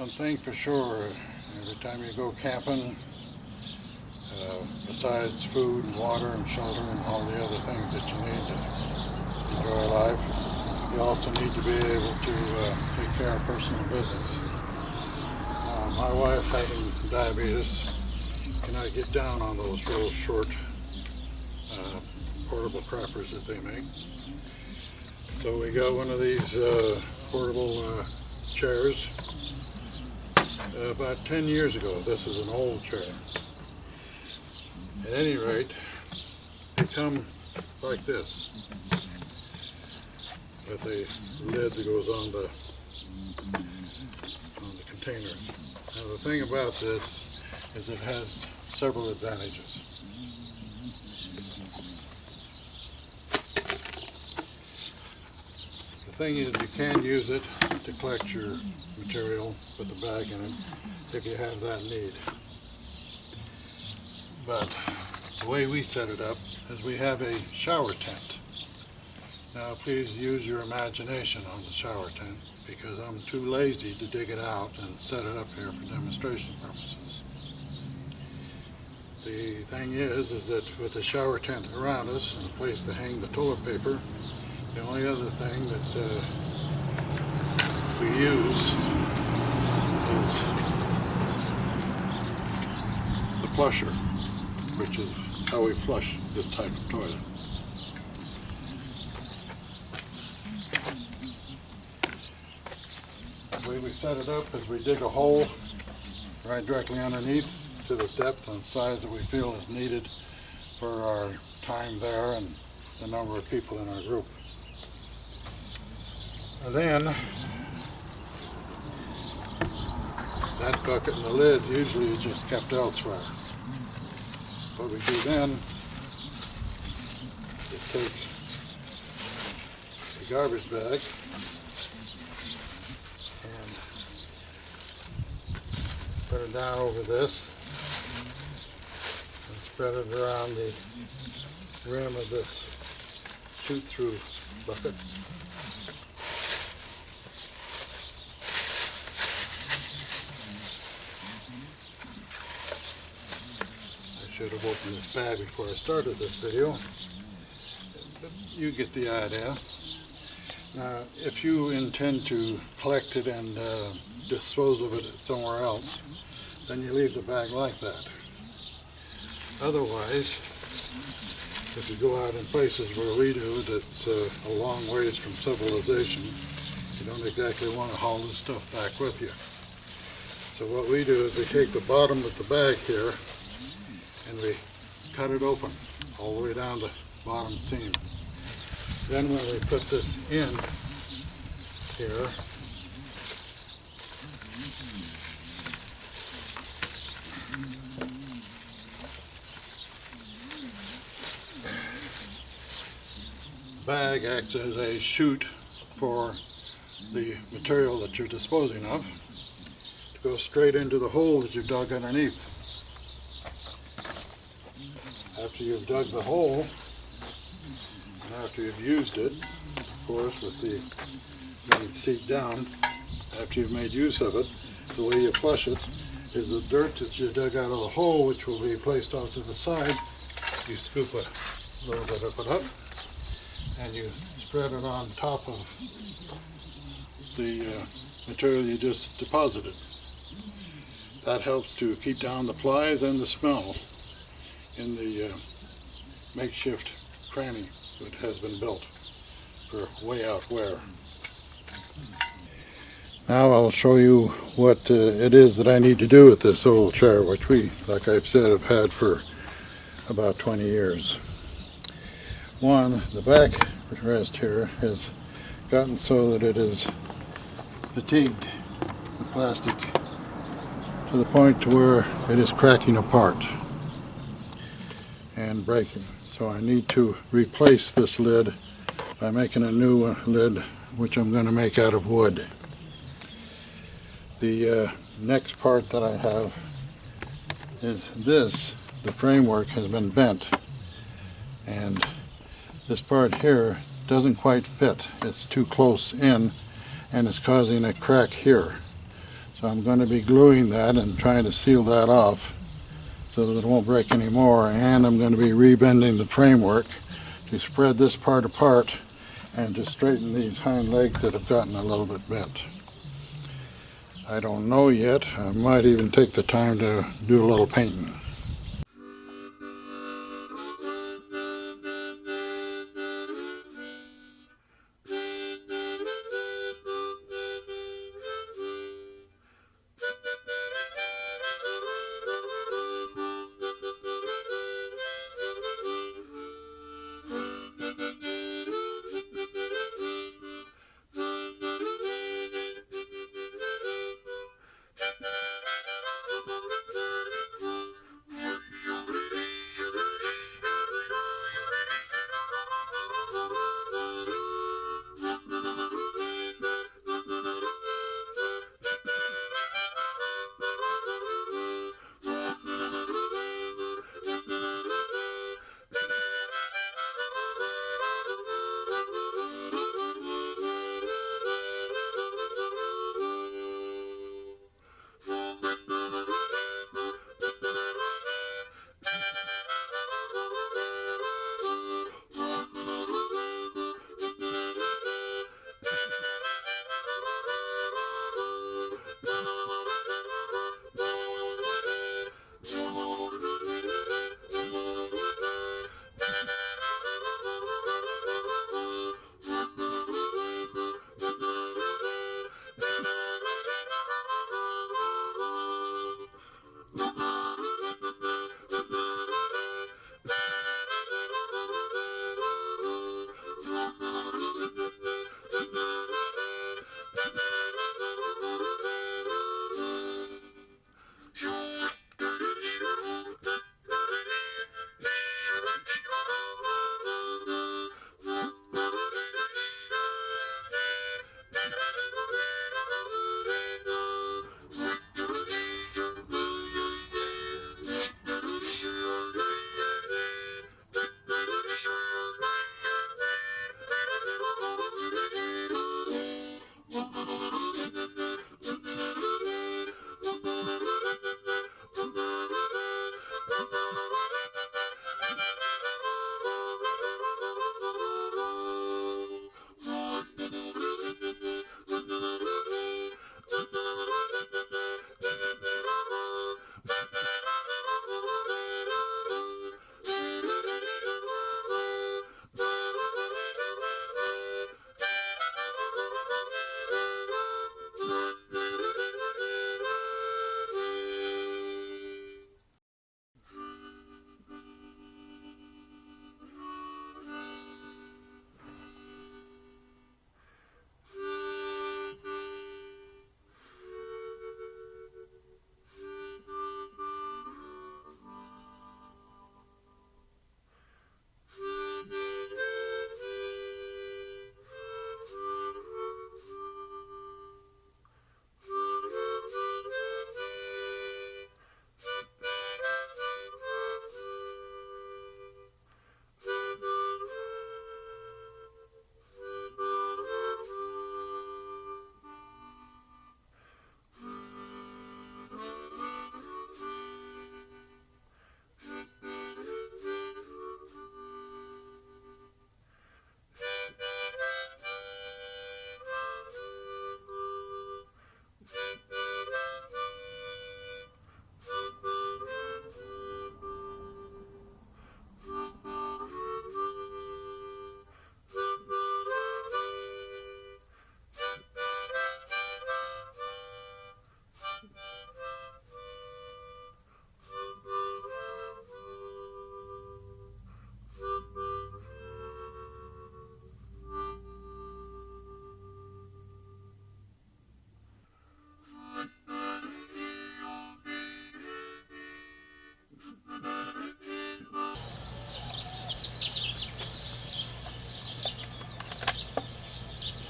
One thing for sure, every time you go camping, besides food and water and shelter and all the other things that you need to enjoy life, you also need to be able to take care of personal business. My wife, having diabetes, cannot get down on those real short portable crappers that they make. So we got one of these portable chairs about 10 years ago. This is an old chair. At any rate, they come like this, with a lid that goes on the containers. Now the thing about this is it has several advantages. The thing is, you can use it to collect your material, put the bag in it, if you have that need. But the way we set it up is we have a shower tent. Now please use your imagination on the shower tent, because I'm too lazy to dig it out and set it up here for demonstration purposes. The thing is that with the shower tent around us and a place to hang the toilet paper, the only other thing that we use is the flusher, which is how we flush this type of toilet. The way we set it up is we dig a hole right directly underneath to the depth and size that we feel is needed for our time there and the number of people in our group. And then that bucket and the lid usually is just kept elsewhere. What we do then is take a garbage bag and put it down over this and spread it around the rim of this shoot-through bucket. I should have opened this bag before I started this video, but you get the idea. Now, if you intend to collect it and dispose of it somewhere else, then you leave the bag like that. Otherwise, if you go out in places where we do that's a long ways from civilization, you don't exactly want to haul this stuff back with you. So what we do is we take the bottom of the bag here and we cut it open all the way down the bottom seam. Then when we put this in here, the bag acts as a chute for the material that you're disposing of to go straight into the hole that you've dug underneath. After you've dug the hole, and after you've used it, of course, with the main seat down, after you've made use of it, the way you flush it is the dirt that you dug out of the hole, which will be placed off to the side. You scoop a little bit of it up, and you spread it on top of the material you just deposited. That helps to keep down the flies and the smell in the makeshift cranny that has been built for way out where. Now I'll show you what it is that I need to do with this old chair, which we, like I've said, have had for about 20 years. One, the back rest here has gotten so that it is fatigued, the plastic, to the point to where it is cracking apart and breaking. So I need to replace this lid by making a new lid, which I'm going to make out of wood. The next part that I have is this. The framework has been bent, and this part here doesn't quite fit. It's too close in, and it's causing a crack here. So So I'm going to be gluing that and trying to seal that off so that it won't break anymore, and I'm going to be rebending the framework to spread this part apart and to straighten these hind legs that have gotten a little bit bent. I don't know yet. I might even take the time to do a little painting.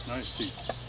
Nice seat.